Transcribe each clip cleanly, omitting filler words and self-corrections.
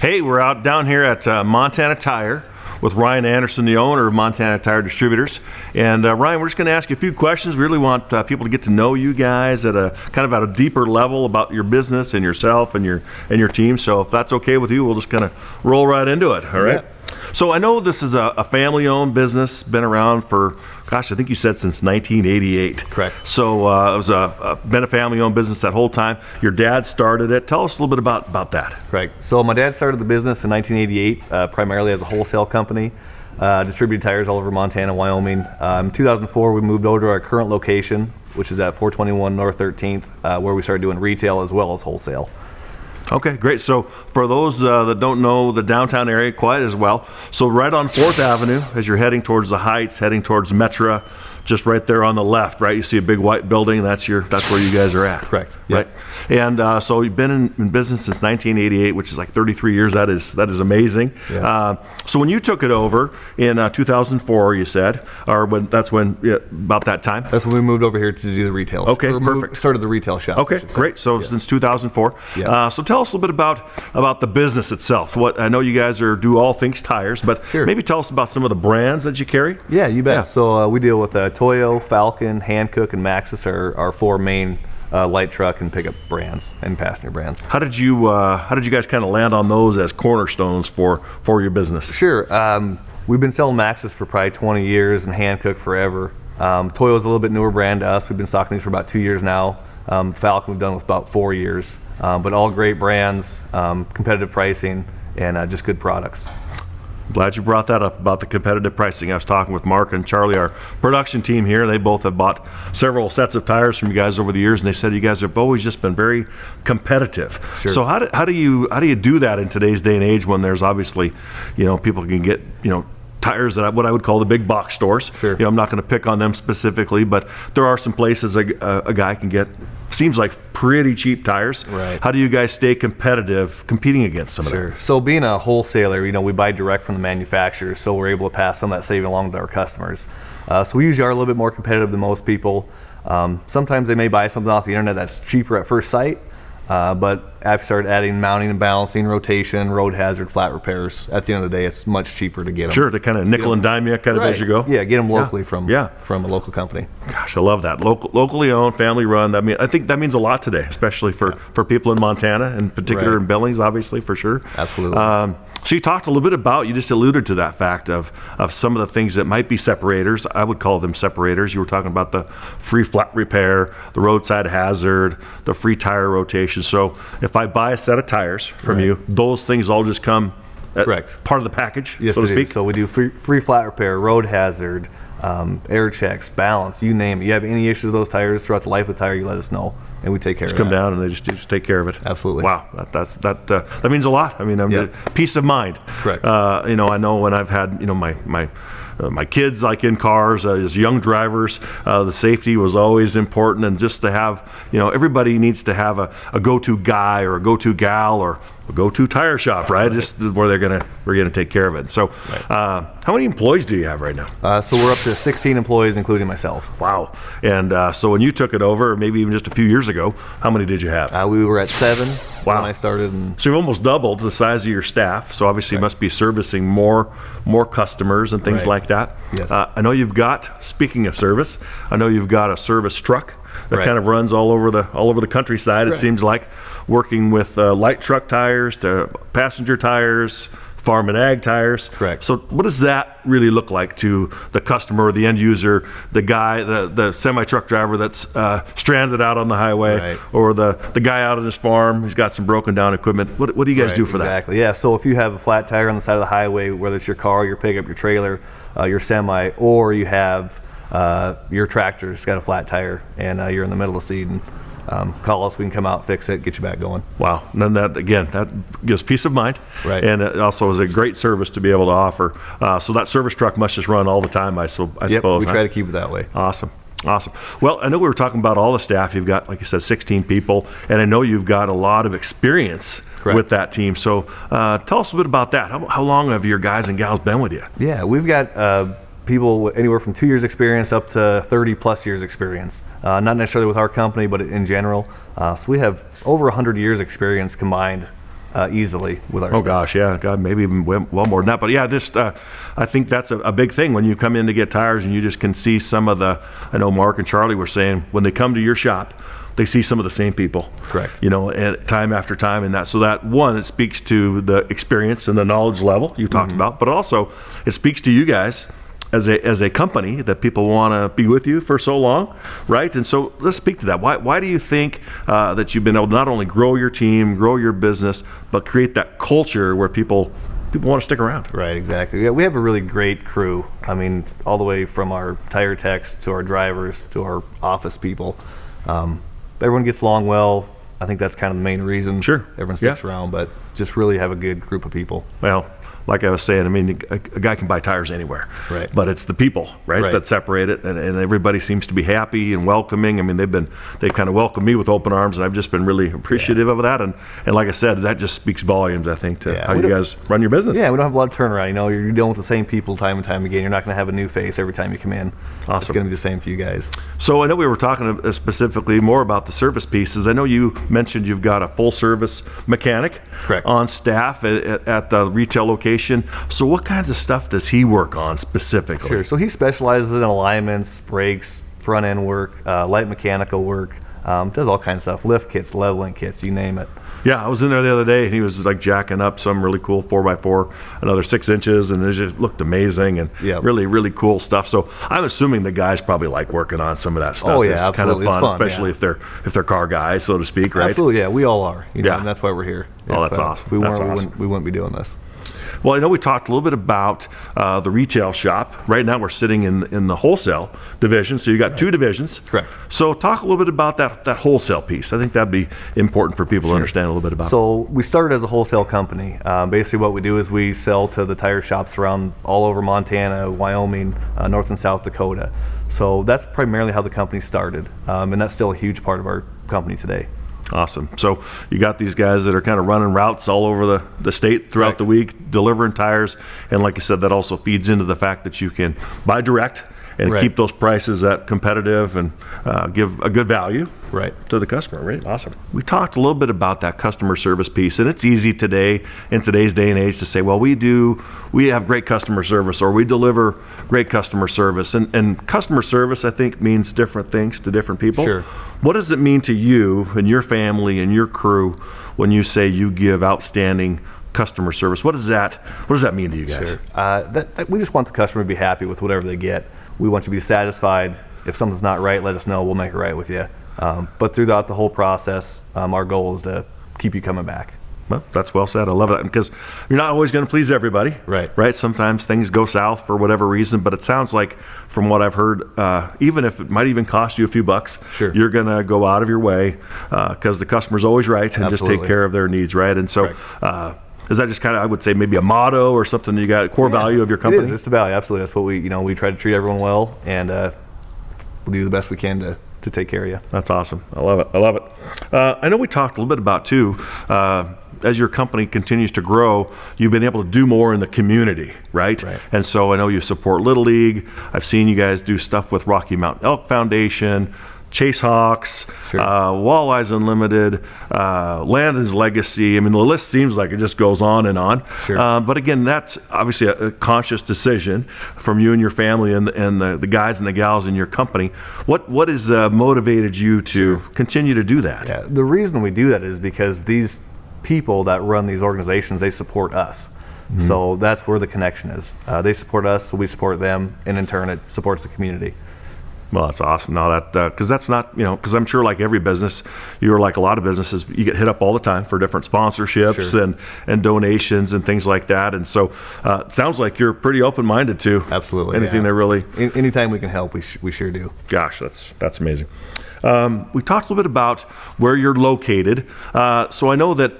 Hey, we're out down here at Montana Tire with Ryan Anderson, the owner of Montana Tire Distributors. And Ryan, we're just going to ask you a few questions. We really want people to get to know you guys at a kind of at a deeper level about your business and yourself and your team. So if that's okay with you, we'll just kind of roll right into it. All right. Yeah. So I know this is a family-owned business, been around for, gosh, I think you said since 1988. Correct. So it was been a family-owned business that whole time. Your dad started it. Tell us a little bit about that. Correct. So my dad started the business in 1988, primarily as a wholesale company, distributed tires all over Montana, Wyoming. In 2004, we moved over to our current location, which is at 421 North 13th, where we started doing retail as well as wholesale. Okay, great. So for those that don't know the downtown area quite as well, so right on 4th Avenue as you're heading towards the Heights, heading towards Metra, just right there on the left, right? You see a big white building. That's where you guys are at. Correct. Right. And so you've been in business since 1988, which is like 33 years. That is amazing. Yeah. So when you took it over in 2004, you said, or about that time. That's when we moved over here to do the retail. Okay, perfect. Started the retail shop. Okay, great. So Yes. since 2004. Yeah. So tell us a little bit about the business itself. I know you guys do all things tires, but Sure. maybe tell us about some of the brands that you carry. Yeah, you bet. Yeah. So we deal with Toyo, Falcon, Hankook, and Maxxis are our four main light truck and pickup brands and passenger brands. How did you guys kind of land on those as cornerstones for your business? Sure. We've been selling Maxxis for probably 20 years and Hankook forever. Toyo's a little bit newer brand to us. We've been stocking these for about 2 years now. Falcon we've done with about 4 years. But all great brands, competitive pricing, and just good products. Glad you brought that up about the competitive pricing. I was talking with Mark and Charlie, our production team here. They both have bought several sets of tires from you guys over the years, and they said you guys have always just been very competitive. Sure. So how do you do that in today's day and age when there's obviously, people can get, tires at what I would call the big box stores. Sure. I'm not going to pick on them specifically, but there are some places a guy can get, seems like pretty cheap tires. Right. How do you guys stay competitive competing against some of Sure. that? So being a wholesaler, we buy direct from the manufacturer, so we're able to pass some of that saving along to our customers. So we usually are a little bit more competitive than most people. Sometimes they may buy something off the internet that's cheaper at first sight, but I've started adding mounting and balancing, rotation, road hazard, flat repairs. At the end of the day, it's much cheaper to get them. Sure, to kind of nickel and dime you kind of Right. as you go. Yeah, get them locally Yeah. from a local company. Gosh, I love that. Locally owned, family run. I think that means a lot today, especially for people in Montana, in particular Right. in Billings, obviously, for sure. Absolutely. So you talked a little bit about, you just alluded to that fact of some of the things that might be separators. I would call them separators. You were talking about the free flat repair, the roadside hazard, the free tire rotation. So if I buy a set of tires from Right. you, those things all just come at Correct. part of the package, Yes, so to they do. speak? So we do free flat repair, road hazard, air checks, balance, you name it. You have any issues with those tires throughout the life of the tire, you let us know, and we take care of it. Come down and they just take care of it. Absolutely. Wow, that means a lot. I mean, Yep. peace of mind. Correct. I know when I've had my kids like in cars as young drivers, the safety was always important, and just to have everybody needs to have a go-to guy or a go-to gal or a go-to tire shop, right? Just where we're gonna take care of it. So, how many employees do you have right now? So we're up to 16 employees, including myself. Wow. And so when you took it over, maybe even just a few years ago, how many did you have? We were at 7 Wow. when I started. And So you've almost doubled the size of your staff. So obviously you must be servicing more customers and things Right. like that. Yes. I know you've got, speaking of service, I know you've got a service truck that Right. kind of runs all over the countryside. It Right. seems like, working with light truck tires to passenger tires, farm and ag tires. Correct. So what does that really look like to the customer, the end user, the guy, the semi-truck driver that's stranded out on the highway, Right. or the guy out on his farm who's got some broken down equipment? What do you guys Right, do for that? Exactly. Yeah. So if you have a flat tire on the side of the highway, whether it's your car, your pickup, your trailer, your semi, or you have your tractor's got a flat tire and you're in the middle of seeding, call us. We can come out, fix it, get you back going. Wow. And then that gives peace of mind. Right. And it also is a great service to be able to offer. So that service truck must just run all the time, I suppose. We huh? try to keep it that way. Awesome. Well, I know we were talking about all the staff. You've got, like you said, 16 people, and I know you've got a lot of experience Correct. with that team. So tell us a bit about that. How long have your guys and gals been with you? Yeah, we've got people anywhere from 2 years experience up to 30 plus years experience. Not necessarily with our company, but in general. So we have over 100 years experience combined easily with our Oh stuff. gosh, yeah, God, maybe even well more than that. But yeah, just I think that's a big thing when you come in to get tires, and you just can see some of the. I know Mark and Charlie were saying when they come to your shop, they see some of the same people. Correct. You know, and time after time, and that so that one, it speaks to the experience and the knowledge level you talked about, but also it speaks to you guys as a company that people want to be with you for so long, right? And so let's speak to that. Why do you think that you've been able to not only grow your team, grow your business, but create that culture where people want to stick around? Right, exactly. Yeah, we have a really great crew. I mean, all the way from our tire techs to our drivers to our office people. Everyone gets along well. I think that's kind of the main reason Sure. everyone sticks Yeah. around, but just really have a good group of people. Well, like I was saying, I mean, a guy can buy tires anywhere, Right. but it's the people, right, Right. that separate it, and everybody seems to be happy and welcoming. I mean, they've kind of welcomed me with open arms, and I've just been really appreciative of that. And like I said, that just speaks volumes, I think, to Yeah, how we you don't- guys run your business. Yeah, we don't have a lot of turnaround. You know, you're dealing with the same people time and time again. You're not going to have a new face every time you come in. It's Awesome. going to be the same for you guys. So I know we were talking specifically more about the service pieces. I know you mentioned you've got a full service mechanic Correct. on staff at the retail location. So what kinds of stuff does he work on specifically? Sure. So he specializes in alignments, brakes, front end work, light mechanical work. Does all kinds of stuff. Lift kits, leveling kits, you name it. Yeah, I was in there the other day, and he was like jacking up some really cool 4x4, another 6 inches, and it just looked amazing and Yep. really, really cool stuff. So I'm assuming the guys probably like working on some of that stuff. Oh, yeah, It's kind of absolutely. It's fun, fun, especially yeah. if they're car guys, so to speak, right? Absolutely, yeah. We all are. You know, Yeah. and that's why we're here. Oh, that's If, awesome. If we That's weren't, awesome. we wouldn't be doing this. Well, I know we talked a little bit about the retail shop. Right now, we're sitting in the wholesale division. So you got two divisions. Correct. So talk a little bit about that wholesale piece. I think that'd be important for people to understand a little bit about. So we started as a wholesale company. Basically, what we do is we sell to the tire shops around all over Montana, Wyoming, North and South Dakota. So that's primarily how the company started, and that's still a huge part of our company today. Awesome. So you got these guys that are kind of running routes all over the state throughout Correct. the week, delivering tires. And like you said, that also feeds into the fact that you can buy direct and Right. keep those prices at competitive and give a good value Right. to the customer, right? Awesome. We talked a little bit about that customer service piece, and it's easy today, in today's day and age, to say, well, we have great customer service, or we deliver great customer service. And customer service, I think, means different things to different people. Sure. What does it mean to you and your family and your crew when you say you give outstanding customer service? What does that mean to you guys? Sure. We just want the customer to be happy with whatever they get. We want you to be satisfied. If something's not right, let us know. We'll make it right with you. But throughout the whole process, our goal is to keep you coming back. Well, that's well said. I love that, because you're not always going to please everybody. Right. Right. Sometimes things go south for whatever reason, but it sounds like, from what I've heard, even if it might even cost you a few bucks, Sure. you're going to go out of your way because the customer's always right, and just take Absolutely. care of their needs, right? And so, is that just kind of, I would say, maybe a motto or something that you got, core value of your company? It is. It's the value. Absolutely. That's what we try to treat everyone well, and we'll do the best we can to take care of you. That's awesome. I love it. I love it. I know we talked a little bit about, too, as your company continues to grow, you've been able to do more in the community, right? Right. And so I know you support Little League. I've seen you guys do stuff with Rocky Mountain Elk Foundation, Chase Hawks, Sure. Walleyes Unlimited, Landon's Legacy. I mean, the list seems like it just goes on and on. Sure. But again, that's obviously a conscious decision from you and your family and the guys and the gals in your company. What has motivated you to continue to do that? Yeah, the reason we do that is because these people that run these organizations, they support us. So that's where the connection is. They support us, so we support them, and in turn, it supports the community. Well, that's awesome. Now that, because that's not, because I'm sure, like every business, you're like a lot of businesses, you get hit up all the time for different sponsorships Sure. and donations and things like that. And so it sounds like you're pretty open-minded to Absolutely, anything yeah. that really, Anytime we can help, we sure do. gosh, that's amazing. We talked a little bit about where you're located. So I know that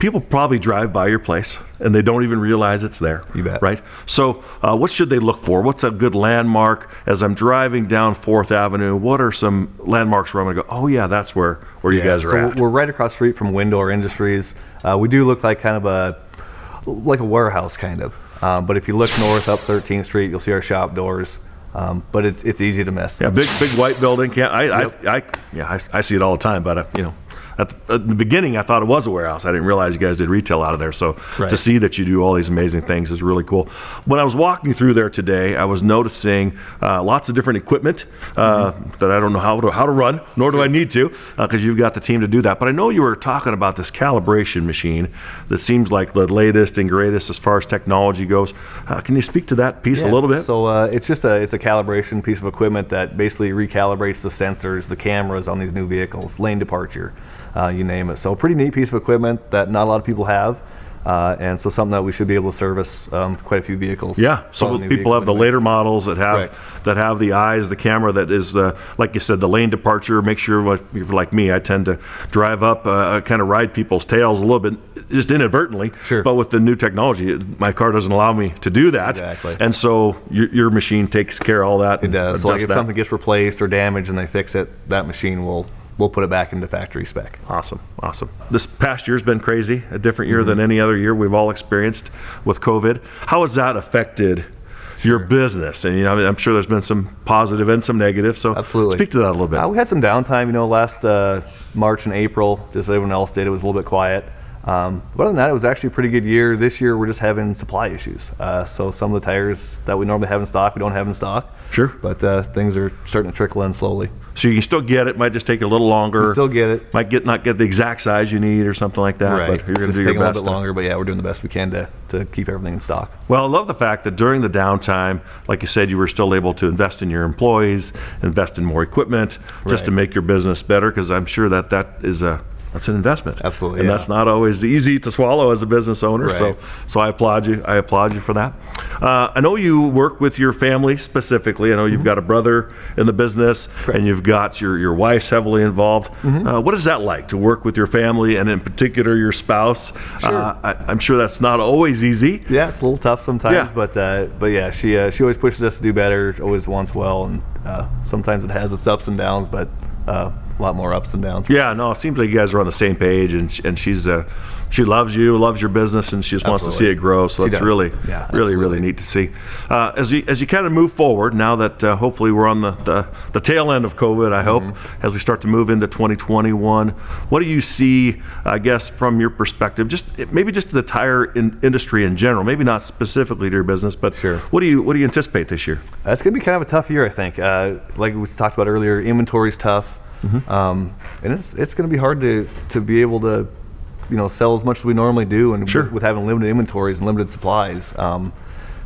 people probably drive by your place and they don't even realize it's there. You bet. Right? So what should they look for? What's a good landmark? As I'm driving down 4th Avenue, what are some landmarks where I'm going to go, oh yeah, that's where you guys are so at? we're right across the street from Windor Industries. We do look like kind of a warehouse kind of. But if you look north up 13th Street, you'll see our shop doors. But it's easy to miss. Yeah, big white building. I see it all the time, but at the beginning, I thought it was a warehouse. I didn't realize you guys did retail out of there. So Right. to see that you do all these amazing things is really cool. When I was walking through there today, I was noticing lots of different equipment that I don't know how to run, nor do I need to, because you've got the team to do that. But I know you were talking about this calibration machine that seems like the latest and greatest as far as technology goes. Can you speak to that piece a little bit? So it's a calibration piece of equipment that basically recalibrates the sensors, the cameras on these new vehicles, lane departure, you name it. So pretty neat piece of equipment that not a lot of people have. And so something that we should be able to service quite a few vehicles. Yeah, so From the people have the vehicle later models that have Correct. that have the eyes, the camera that is, like you said, the lane departure. Make sure, if you're like me, I tend to drive up, kind of ride people's tails a little bit, just inadvertently. Sure. But with the new technology, my car doesn't allow me to do that. Exactly. And so your machine takes care of all that. It does. So like adjusts if that. something gets replaced or damaged and they fix it, that machine will put it back into factory spec. Awesome. This past year's been crazy, a different year Mm-hmm. than any other year we've all experienced with COVID. How has that affected your business? And I'm sure there's been some positive and some negative. So Absolutely. speak to that a little bit. We had some downtime, last March and April, just as everyone else did. It was a little bit quiet. But other than that, it was actually a pretty good year. This year, we're just having supply issues. So some of the tires that we normally have in stock, we don't have in stock. Sure. But things are starting to trickle in slowly. So you can still get it. Might just take a little longer. Still get it. Might not get the exact size you need or something like that. Right. But you're going to It's do taking your a best. little bit longer, but yeah, we're doing the best we can to keep everything in stock. Well, I love the fact that during the downtime, like you said, you were still able to invest in your employees, invest in more equipment, just to Right. make your business better. Because I'm sure that is that's an investment. Absolutely, and yeah. that's not always easy to swallow as a business owner. Right. So I applaud you. I applaud you for that. I know you work with your family specifically. I know you've got a brother in the business, and you've got your wife's heavily involved. What is that like to work with your family, and in particular your spouse? Sure. I'm sure that's not always easy. Yeah, it's a little tough sometimes, Yeah. but yeah, she always pushes us to do better, always wants well, and sometimes it has its ups and downs, but a lot more ups than downs. Yeah, no, it seems like you guys are on the same page, and she's she loves you, loves your business, and she just wants to see Absolutely. it grow. So She it's does. really, Yeah, really absolutely. neat to see. As you kind of move forward, now that hopefully we're on the tail end of COVID, I hope, as we start to move into 2021, what do you see, I guess, from your perspective, maybe just the tire industry in general, maybe not specifically to your business, but Sure. what do you anticipate this year? It's going to be kind of a tough year, I think. Like we talked about earlier, inventory's tough, and it's going to be hard to be able to, sell as much as we normally do, and Sure. with having limited inventories and limited supplies. I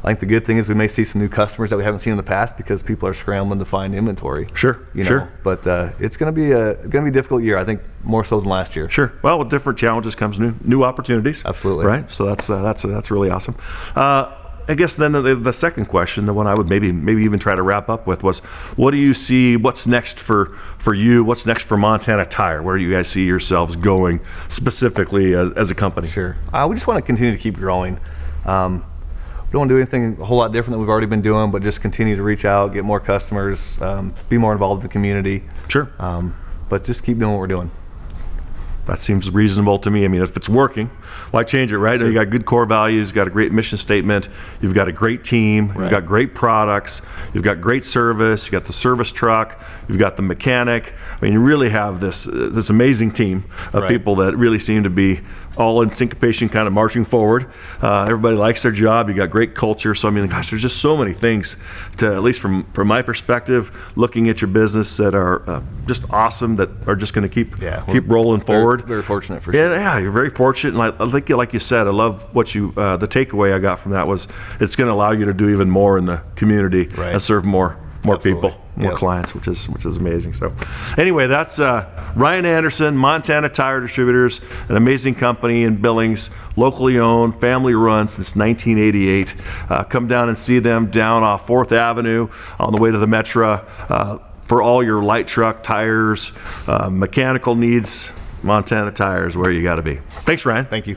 think the good thing is we may see some new customers that we haven't seen in the past because people are scrambling to find inventory. Sure, sure. But it's going to be a difficult year. I think more so than last year. Sure. Well, with different challenges comes new opportunities. Absolutely. Right. So that's really awesome. I guess then the second question, the one I would maybe even try to wrap up with was, what do you see? What's next for you? What's next for Montana Tire? Where do you guys see yourselves going specifically as a company? Sure. We just want to continue to keep growing. We don't want to do anything a whole lot different than we've already been doing, but just continue to reach out, get more customers, be more involved in the community. Sure. But just keep doing what we're doing. That seems reasonable to me. I mean, if it's working, why change it, right? Sure. You got good core values, you've got a great mission statement, you've got a great team, you've Right. got great products, you've got great service, you've got the service truck, you've got the mechanic. I mean, you really have this amazing team of Right. people that really seem to be all in syncopation, kind of marching forward. Everybody likes their job. You got great culture. So I mean, gosh, there's just so many things to, at least from my perspective, looking at your business that are just awesome, that are just going to keep rolling forward. Very fortunate for sure. Yeah, you're very fortunate, and I think, like you said, I love what you. The takeaway I got from that was it's going to allow you to do even more in the community Right. and serve more Absolutely. people, more Yep. clients, which is amazing. So, anyway, that's Ryan Anderson, Montana Tire Distributors, an amazing company in Billings, locally owned, family run since 1988. Come down and see them down off 4th Avenue on the way to the Metra for all your light truck tires, mechanical needs. Montana Tire is where you got to be. Thanks, Ryan. Thank you.